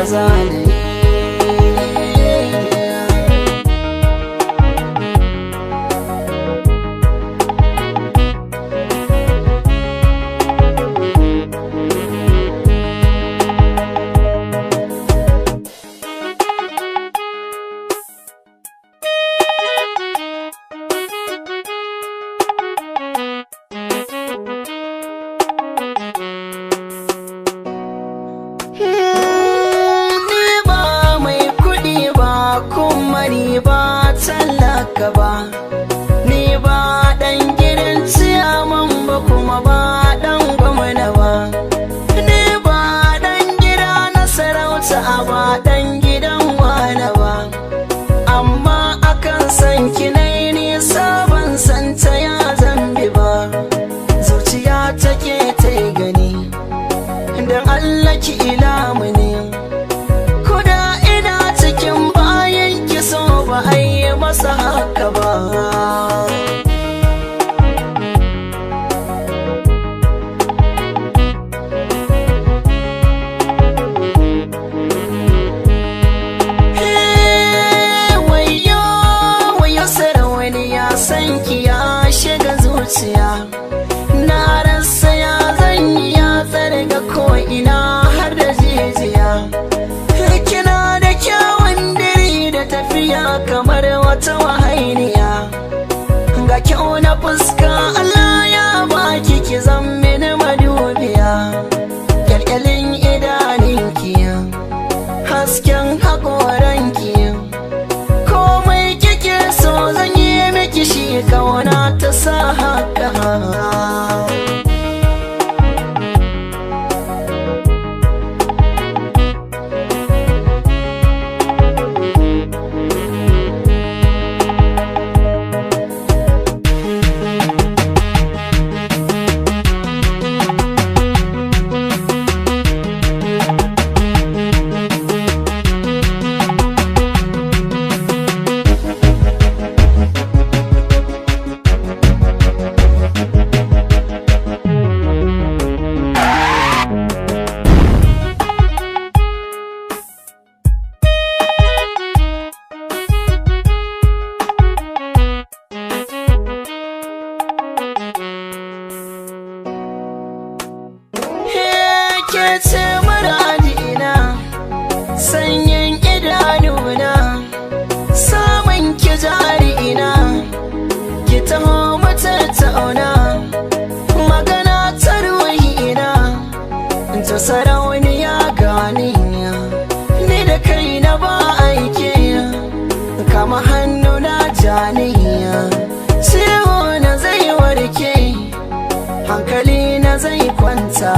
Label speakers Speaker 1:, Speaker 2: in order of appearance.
Speaker 1: za na yi. Ni ba talaka ba, ni ba ɗan gidan ciyaman ba, kuma ba ɗan gwamna ba, ni ba ɗan gida na sarauta ba, ɗan gidan wane ba, amma akan san kinai nisa ban san ta ya zambi ba. Zuciya take ta gani don Allah ki ilamu ne, kuda ina cikin bayan ki so ba a yi masa haka ba. Wayo sarauniya san ki ya shiga zuciya, na rasa ya zan yi ya tsarga ko ina har da jijiya. Kina da kyawun diri da tafiya kamar wata wahainiya, ga kyau na fuska Allah ya baki ki zan mini madubiya. Kyalkyalin idaninki, hasken haƙoranki, komai kike so zan yi miki shi, kauna ta sa haka. Ke ce muradina, sanyin idanuna, samun ki jari'ina, ki taho mu tattauna, magana ta ruhina, ta sarauniya gani, ni da kai na ba aike, kama hannu na janiya, ciwo na zai warke, hankali na zai kwanta.